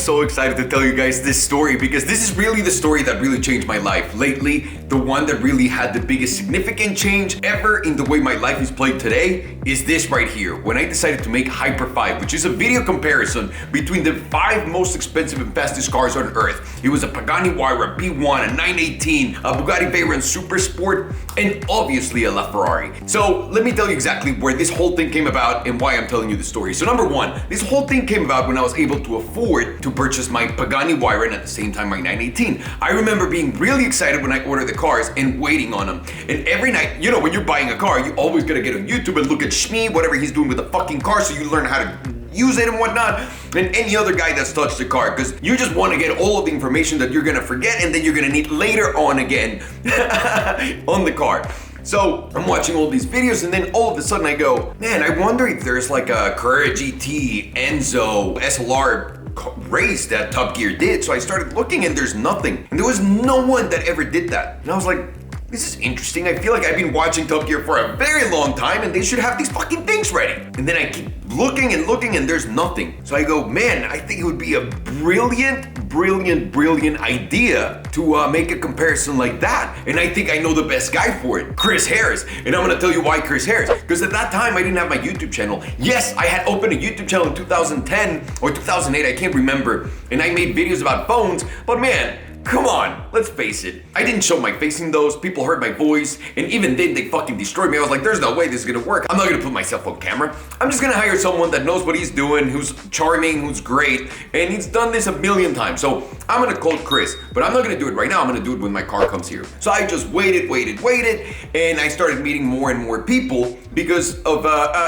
so excited to tell you guys this story because this is really the story that really changed my life lately. The one that really had the biggest significant change ever in the way my life is played today is this right here. When I decided to make Hyper 5, which is a video comparison between the 5 most expensive and fastest cars on earth. It was a Pagani Huayra B1, a 918, a Bugatti Veyron Super Sport, and obviously a LaFerrari. So let me tell you exactly where this whole thing came about and why I'm telling you the story. So number one, this whole thing came about when I was able to afford to purchase my Pagani Huayra and at the same time my 918. I remember being really excited when I ordered the cars and waiting on them. And every night, you know, when you're buying a car, you always gotta get on YouTube and look at Shmi, whatever he's doing with the fucking car, so you learn how to use it and whatnot, and any other guy that's touched the car, because you just want to get all of the information that you're gonna forget and then you're gonna need later on again on the car. So I'm watching all these videos and then all of a sudden I go, man, I wonder if there's like a Carrera GT, Enzo, SLR race that Top Gear did. So I started looking and there's nothing. And there was no one that ever did that. And I was like, this is interesting. I feel like I've been watching Top Gear for a very long time and they should have these fucking things ready. And then I keep looking and there's nothing. So I go, man, I think it would be a brilliant idea to make a comparison like that. And I think I know the best guy for it, Chris Harris. And I'm gonna tell you why Chris Harris. Because at that time, I didn't have my YouTube channel. Yes, I had opened a YouTube channel in 2010 or 2008, I can't remember. And I made videos about phones, but man, come on, let's face it. I didn't show my face in those, people heard my voice, and even then they fucking destroyed me. I was like, there's no way this is gonna work. I'm not gonna put myself on camera. I'm just gonna hire someone that knows what he's doing, who's charming, who's great, and he's done this a million times. So I'm gonna call Chris, but I'm not gonna do it right now. I'm gonna do it when my car comes here. So I just waited, and I started meeting more and more people because of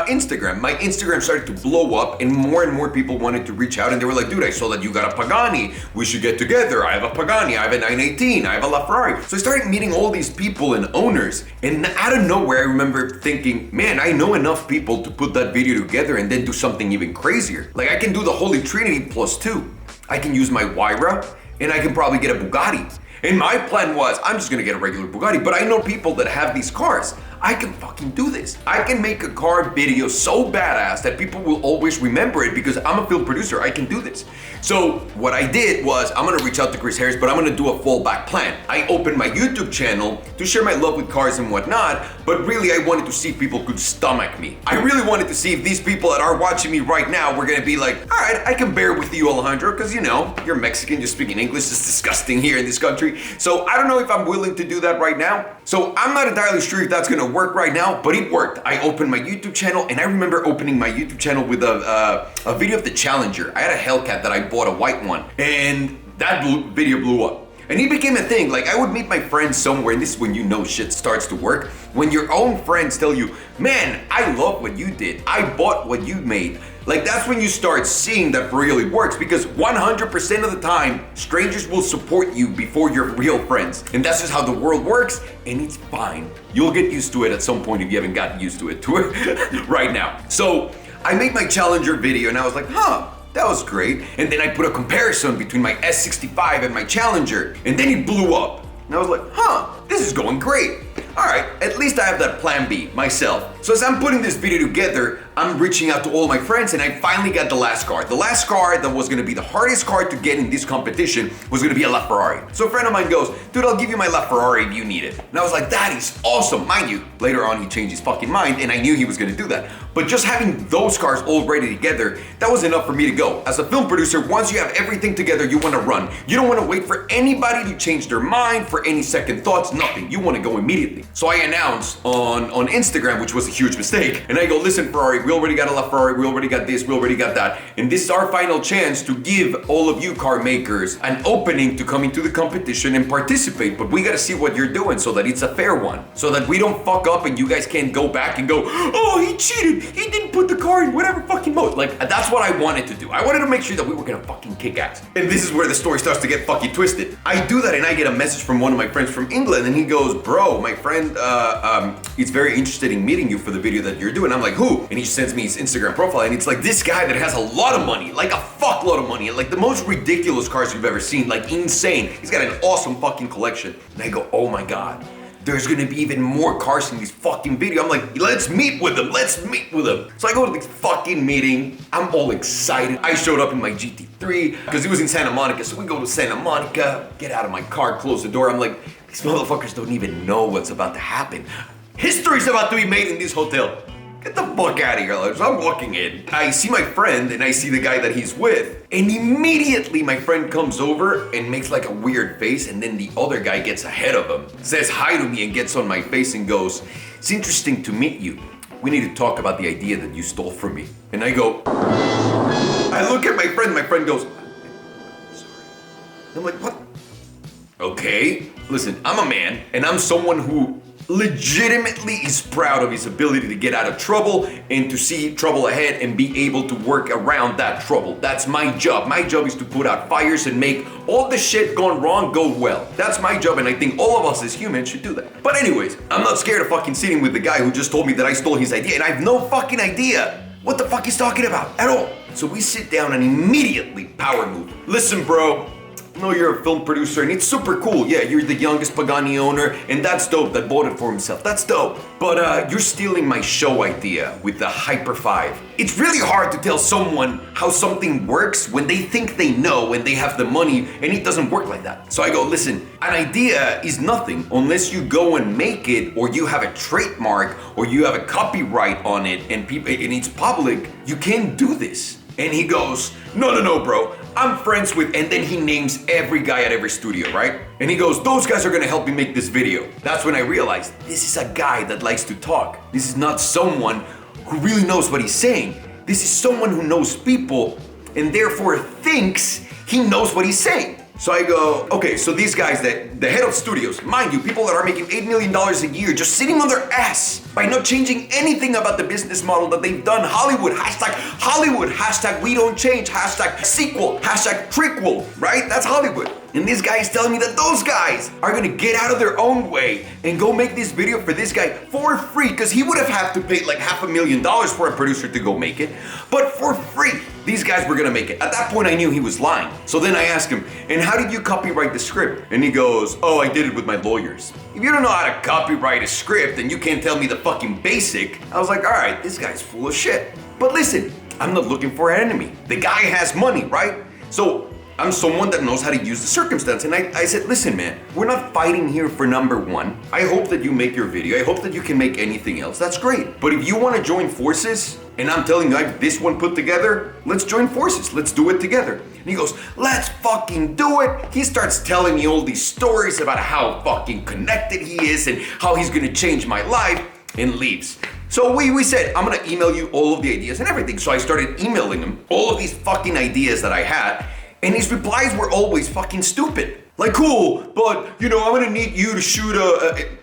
Instagram. My Instagram started to blow up and more people wanted to reach out and they were like, dude, I saw that you got a Pagani. We should get together. I have a Pagani, I have a 918, I have a LaFerrari. So I started meeting all these people and owners, and out of nowhere, I remember thinking, man, I know enough people to put that video together and then do something even crazier. Like I can do the Holy Trinity plus 2. I can use my Huayra and I can probably get a Bugatti. And my plan was, I'm just gonna get a regular Bugatti, but I know people that have these cars. I can fucking do this. I can make a car video so badass that people will always remember it because I'm a film producer, I can do this. So what I did was, I'm gonna reach out to Chris Harris, but I'm gonna do a fallback plan. I opened my YouTube channel to share my love with cars and whatnot, but really I wanted to see if people could stomach me. I really wanted to see if these people that are watching me right now were gonna be like, all right, I can bear with you, Alejandro, because you know, you're Mexican, you're speaking English, it's disgusting here in this country. So I don't know if I'm willing to do that right now. So I'm not entirely sure if that's gonna work right now, but it worked. I opened my YouTube channel and I remember opening my YouTube channel with a video of the Challenger. I had a Hellcat that I bought, a white one, and that video blew up. And it became a thing. Like I would meet my friends somewhere, and this is when you know shit starts to work. When your own friends tell you, man, I love what you did. I bought what you made. Like that's when you start seeing that really works, because 100% of the time, strangers will support you before your real friends. And that's just how the world works, and it's fine. You'll get used to it at some point if you haven't gotten used to it right now. So I made my Challenger video and I was like, that was great. And then I put a comparison between my S65 and my Challenger, and then it blew up. And I was like, this is going great. All right, at least I have that plan B myself. So as I'm putting this video together, I'm reaching out to all my friends and I finally got the last car. The last car that was gonna be the hardest car to get in this competition was gonna be a LaFerrari. So a friend of mine goes, dude, I'll give you my LaFerrari if you need it. And I was like, that is awesome. Mind you, later on he changed his fucking mind and I knew he was gonna do that. But just having those cars all ready together, that was enough for me to go. As a film producer, once you have everything together, you wanna run. You don't wanna wait for anybody to change their mind, for any second thoughts, nothing. You wanna go immediately. So I announced on Instagram, which was a huge mistake, and I go, listen, Ferrari, we already got a LaFerrari, we already got this, we already got that, and this is our final chance to give all of you car makers an opening to come into the competition and participate, but we gotta see what you're doing so that it's a fair one, so that we don't fuck up and you guys can't go back and go, oh, he cheated, he didn't put the car in whatever fucking mode. Like, that's what I wanted to do. I wanted to make sure that we were gonna fucking kick ass. And this is where the story starts to get fucking twisted. I do that and I get a message from one of my friends from England, and he goes, bro, my friend is very interested in meeting you for the video that you're doing. I'm like, who? And he sends me his Instagram profile, and it's like this guy that has a lot of money, like a fuckload of money, and like the most ridiculous cars you've ever seen, like insane. He's got an awesome fucking collection. And I go, oh my God, there's gonna be even more cars in this fucking video. I'm like, let's meet with them. So I go to this fucking meeting. I'm all excited. I showed up in my GT3 because it was in Santa Monica. So we go to Santa Monica, get out of my car, close the door. I'm like, these motherfuckers don't even know what's about to happen. History's about to be made in this hotel. Get the fuck out of here. So I'm walking in. I see my friend and I see the guy that he's with. And immediately my friend comes over and makes like a weird face. And then the other guy gets ahead of him, says hi to me and gets on my face and goes, it's interesting to meet you. We need to talk about the idea that you stole from me. And I go, I look at my friend goes, I'm sorry. I'm like, what? Okay, listen, I'm a man and I'm someone who legitimately is proud of his ability to get out of trouble and to see trouble ahead and be able to work around that trouble. That's my job. My job is to put out fires and make all the shit gone wrong go well. That's my job, and I think all of us as humans should do that. But anyways, I'm not scared of fucking sitting with the guy who just told me that I stole his idea, and I have no fucking idea what the fuck he's talking about at all. So we sit down and immediately power move. Listen, bro. I know you're a film producer and it's super cool. Yeah, you're the youngest Pagani owner and that's dope, that bought it for himself. That's dope. But you're stealing my show idea with the Hyper 5. It's really hard to tell someone how something works when they think they know and they have the money, and it doesn't work like that. So I go, listen, an idea is nothing unless you go and make it, or you have a trademark, or you have a copyright on it, and it's public. You can't do this. And he goes, no, bro. I'm friends with, and then he names every guy at every studio, right? And he goes, those guys are gonna help me make this video. That's when I realized, this is a guy that likes to talk. This is not someone who really knows what he's saying. This is someone who knows people and therefore thinks he knows what he's saying. So I go, okay, so these guys, the head of studios, mind you, people that are making $8 million a year just sitting on their ass by not changing anything about the business model that they've done. Hollywood, hashtag we don't change, hashtag sequel, hashtag prequel, right? That's Hollywood. And this guy is telling me that those guys are gonna get out of their own way and go make this video for this guy for free, because he would have had to pay like $500,000 for a producer to go make it, but for free. These guys were gonna make it. At that point, I knew he was lying. So then I asked him, and how did you copyright the script? And he goes, oh, I did it with my lawyers. If you don't know how to copyright a script and you can't tell me the fucking basic, I was like, all right, this guy's full of shit. But listen, I'm not looking for an enemy. The guy has money, right? So I'm someone that knows how to use the circumstance. And I said, listen, man, we're not fighting here for number one. I hope that you make your video. I hope that you can make anything else. That's great. But if you want to join forces, and I'm telling you, I have this one put together, let's join forces. Let's do it together. And he goes, let's fucking do it. He starts telling me all these stories about how fucking connected he is and how he's gonna change my life, and leaves. So we said, I'm gonna email you all of the ideas and everything. So I started emailing him all of these fucking ideas that I had, and his replies were always fucking stupid. Like, cool, but I'm gonna need you to shoot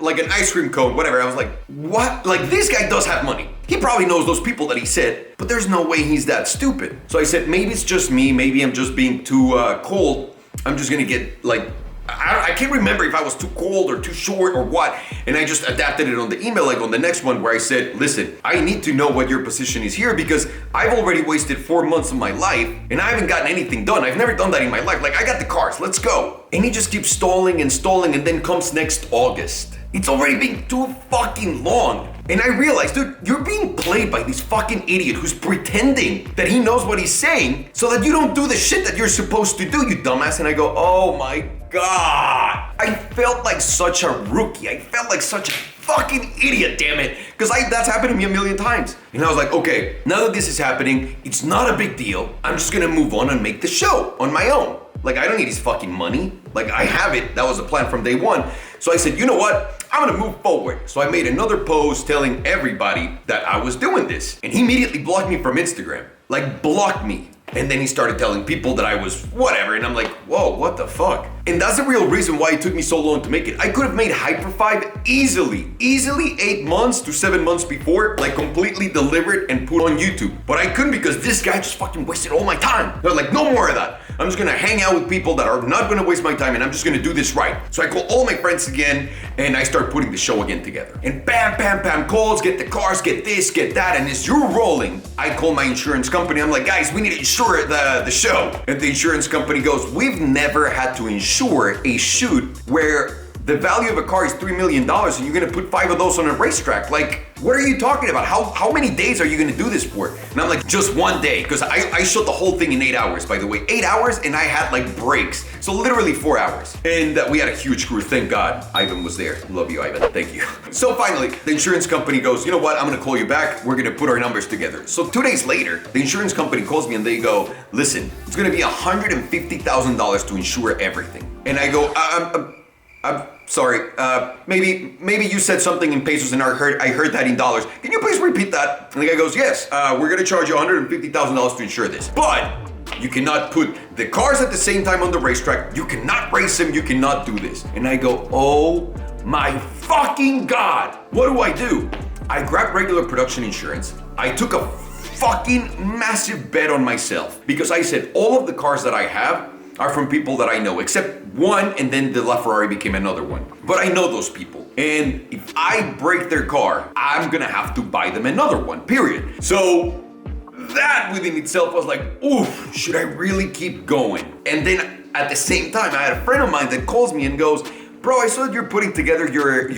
like an ice cream cone, whatever. I was like, what? Like, this guy does have money. He probably knows those people that he said, but there's no way he's that stupid. So I said, maybe it's just me, maybe I'm just being too cold. I'm just gonna get like, I can't remember if I was too cold or too short or what, and I just adapted it on the email, like on the next one where I said, listen, I need to know what your position is here because I've already wasted 4 months of my life and I haven't gotten anything done. I've never done that in my life. Like, I got the cars, let's go. And he just keeps stalling and then comes next August. It's already been too fucking long. And I realized, dude, you're being played by this fucking idiot who's pretending that he knows what he's saying so that you don't do the shit that you're supposed to do, you dumbass. And I go, oh my God. I felt like such a rookie. I felt like such a fucking idiot, damn it. Because that's happened to me a million times. And I was like, okay, now that this is happening, it's not a big deal. I'm just gonna move on and make the show on my own. Like, I don't need his fucking money. Like, I have it. That was the plan from day one. So I said, you know what? I'm gonna move forward. So I made another post telling everybody that I was doing this. And he immediately blocked me from Instagram. Like, blocked me. And then he started telling people that I was whatever. And I'm like, whoa, what the fuck? And that's the real reason why it took me so long to make it. I could have made Hyper 5 easily 8 months to 7 months before, like completely delivered and put on YouTube. But I couldn't because this guy just fucking wasted all my time. I was like, no more of that. I'm just gonna hang out with people that are not gonna waste my time and I'm just gonna do this right. So I call all my friends again and I start putting the show again together. And bam, bam, bam, calls, get the cars, get this, get that. And as you're rolling, I call my insurance company. I'm like, guys, we need to insure the show. And the insurance company goes, we've never had to insure a shoot where the value of a car is $3 million and you're gonna put 5 of those on a racetrack. Like, what are you talking about? How many days are you gonna do this for? And I'm like, just one day, because I shot the whole thing in 8 hours, by the way. 8 hours, and I had like breaks. So literally 4 hours. And we had a huge crew, thank God. Ivan was there. Love you, Ivan, thank you. So finally, the insurance company goes, you know what, I'm gonna call you back. We're gonna put our numbers together. So 2 days later, the insurance company calls me and they go, listen, it's gonna be $150,000 to insure everything. And I go, I'm sorry, maybe you said something in pesos and I heard that in dollars. Can you please repeat that? And the guy goes, yes, we're gonna charge you $150,000 to insure this. But you cannot put the cars at the same time on the racetrack. You cannot race them, you cannot do this. And I go, oh my fucking God. What do? I grabbed regular production insurance. I took a fucking massive bet on myself because I said all of the cars that I have are from people that I know, except one, and then the LaFerrari became another one. But I know those people. And if I break their car, I'm gonna have to buy them another one, period. So that within itself was like, oof, should I really keep going? And then at the same time, I had a friend of mine that calls me and goes, bro, I saw that you're putting together your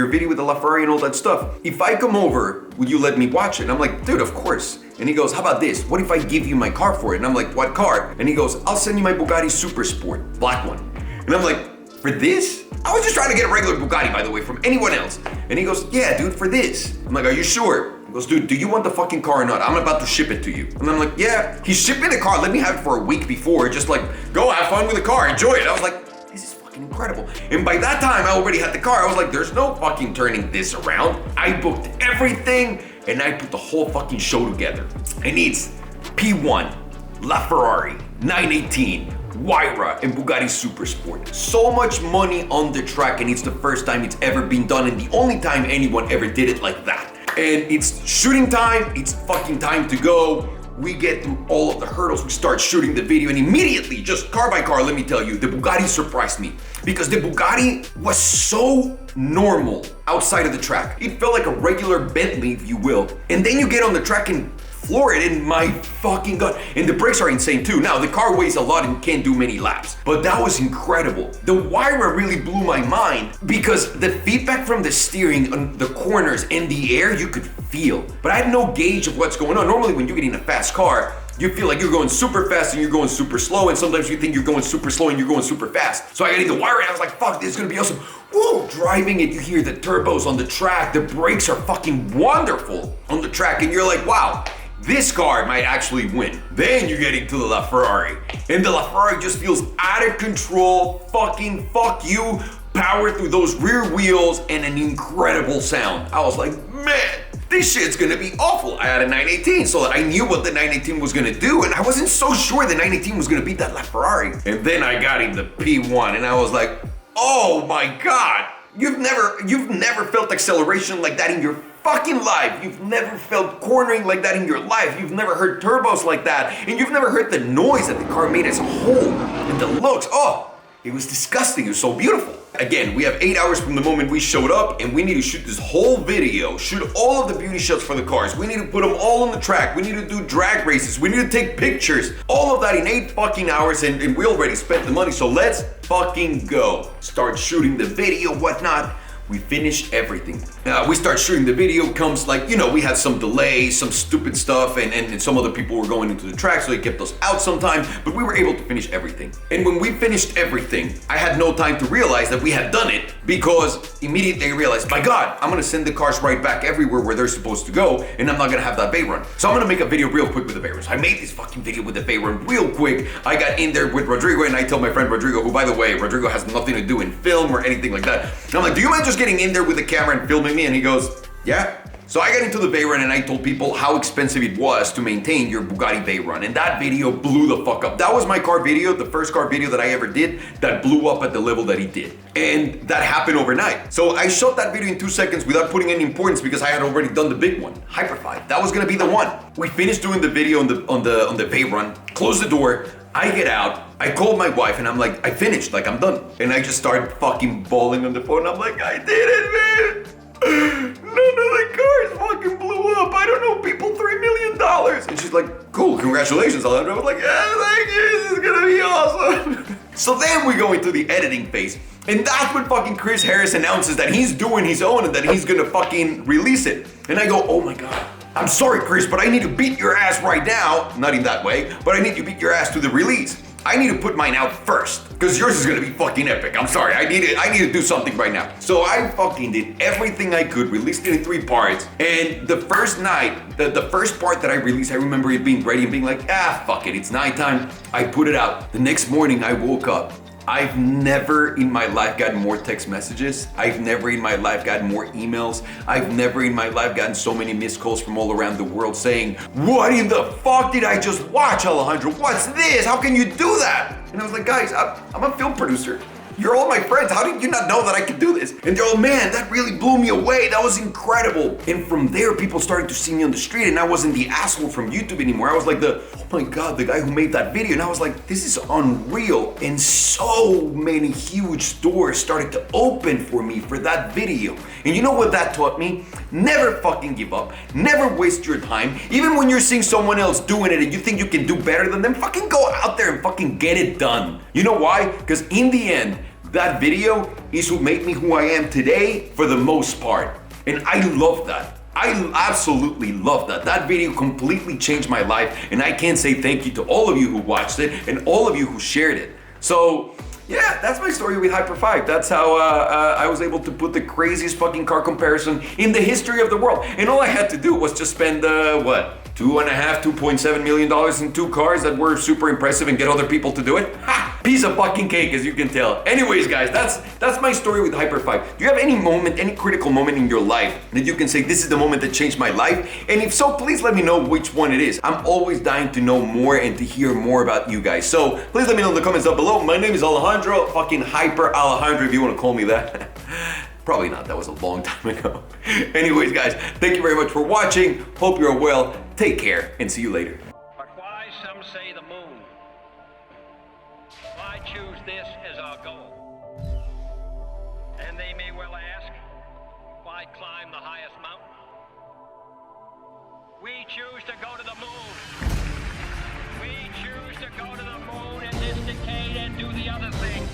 video with the LaFerrari and all that stuff. If I come over, would you let me watch it? And I'm like, dude, of course. And he goes, how about this? What if I give you my car for it? And I'm like, what car? And he goes, I'll send you my Bugatti Super Sport, black one. And I'm like, for this? I was just trying to get a regular Bugatti, by the way, from anyone else. And he goes, yeah, dude, for this. I'm like, are you sure? He goes, dude, do you want the fucking car or not? I'm about to ship it to you. And I'm like, yeah. He's shipping the car. Let me have it for a week before. Just like, go have fun with the car. Enjoy it. I was like, this is fucking incredible. And by that time, I already had the car. I was like, there's no fucking turning this around. I booked everything and I put the whole fucking show together. And it's P1, LaFerrari, 918, Huayra, and Bugatti Super Sport. So much money on the track, and it's the first time it's ever been done and the only time anyone ever did it like that. And it's shooting time, it's fucking time to go. We get through all of the hurdles, we start shooting the video, and immediately, just car by car, let me tell you, the Bugatti surprised me. Because the Bugatti was so normal outside of the track. It felt like a regular Bentley, if you will. And then you get on the track and floor it, and my fucking God. And the brakes are insane too. Now, the car weighs a lot and can't do many laps, but that was incredible. The Huayra really blew my mind because the feedback from the steering on the corners and the air, you could feel. But I had no gauge of what's going on. Normally, when you get in a fast car, you feel like you're going super fast and you're going super slow, and sometimes you think you're going super slow and you're going super fast. So I got in the Huayra and I was like, fuck, this is gonna be awesome. Woo! Driving it, you hear the turbos on the track, the brakes are fucking wonderful on the track, and you're like, wow, this car might actually win. Then you get into the LaFerrari, and the LaFerrari just feels out of control. Fucking fuck you, power through those rear wheels, and an incredible sound. I was like, man, this shit's gonna be awful. I had a 918, so I knew what the 918 was gonna do, and I wasn't so sure the 918 was gonna beat that LaFerrari. And then I got in the P1, and I was like, oh my God, you've never felt acceleration like that in your fucking life. You've never felt cornering like that in your life. You've never heard turbos like that, and you've never heard the noise that the car made as a whole, and the looks. Oh, it was disgusting. It was so beautiful. Again, we have 8 hours from the moment we showed up, and we need to shoot this whole video, shoot all of the beauty shots for the cars. We need to put them all on the track. We need to do drag races. We need to take pictures. All of that in 8 fucking hours, and we already spent the money, so let's fucking go. Start shooting the video, whatnot. We finish everything. We start shooting the video, comes like, you know, we had some delays, some stupid stuff, and some other people were going into the track, so they kept us out sometime, but we were able to finish everything. And when we finished everything, I had no time to realize that we had done it, because immediately I realized, my God, I'm gonna send the cars right back everywhere where they're supposed to go, and I'm not gonna have that bay run. So I'm gonna make a video real quick with the bay run. So I made this fucking video with the bay run real quick. I got in there with Rodrigo, and I tell my friend Rodrigo, who, by the way, Rodrigo has nothing to do in film or anything like that. And I'm like, do you mind just getting in there with the camera and filming me? And he goes, yeah. So I got into the bay run, and I told people how expensive it was to maintain your Bugatti bay run, and that video blew the fuck up. That was my car video, the first car video that I ever did that blew up at the level that it did. And that happened overnight. So I shot that video in 2 seconds without putting any importance because I had already done the big one, Hyper 5. That was gonna be the one. We finished doing the video on the bay run, closed the door, I get out, I called my wife, and I'm like, I finished, like I'm done. And I just started fucking bawling on the phone. I'm like, I did it, man. None of the cars fucking blew up. I don't know, people, $3 million. And she's like, cool, congratulations. I was like, yeah, thank you, this is gonna be awesome. So then we go into the editing phase. And that's when fucking Chris Harris announces that he's doing his own and that he's gonna fucking release it. And I go, oh my God. I'm sorry, Chris, but I need to beat your ass right now. Not in that way, but I need to beat your ass to the release. I need to put mine out first, because yours is gonna be fucking epic. I'm sorry, I need to do something right now. So I fucking did everything I could, released it in 3 parts, and the first night, the first part that I released, I remember it being ready and being like, fuck it, it's nighttime. I put it out. The next morning, I woke up. I've never in my life gotten more text messages. I've never in my life gotten more emails. I've never in my life gotten so many missed calls from all around the world saying, what in the fuck did I just watch, Alejandro? What's this? How can you do that? And I was like, guys, I'm a film producer. You're all my friends. How did you not know that I could do this? And they're all, man, that really blew me away. That was incredible. And from there, people started to see me on the street, and I wasn't the asshole from YouTube anymore. I was like oh my God, the guy who made that video. And I was like, this is unreal. And so many huge doors started to open for me for that video. And you know what that taught me? Never fucking give up. Never waste your time. Even when you're seeing someone else doing it and you think you can do better than them, fucking go out there and fucking get it done. You know why? Because in the end, that video is what made me who I am today for the most part. And I love that. I absolutely love that. That video completely changed my life. And I can't say thank you to all of you who watched it and all of you who shared it. So yeah, that's my story with Hyper 5. That's how I was able to put the craziest fucking car comparison in the history of the world. And all I had to do was just spend, $2.7 million in 2 cars that were super impressive and get other people to do it? Ha! Piece of fucking cake, as you can tell. Anyways, guys, that's my story with Hyper 5. Do you have any moment, any critical moment in your life that you can say, this is the moment that changed my life? And if so, please let me know which one it is. I'm always dying to know more and to hear more about you guys. So please let me know in the comments down below. My name is Alejandro, fucking Hyper Alejandro, if you want to call me that. Probably not, that was a long time ago. Anyways, guys, thank you very much for watching. Hope you're well. Take care and see you later. But why some say the moon? Why choose this as our goal? And they may well ask, why climb the highest mountain? We choose to go to the moon. We choose to go to the moon in this decade and do the other thing.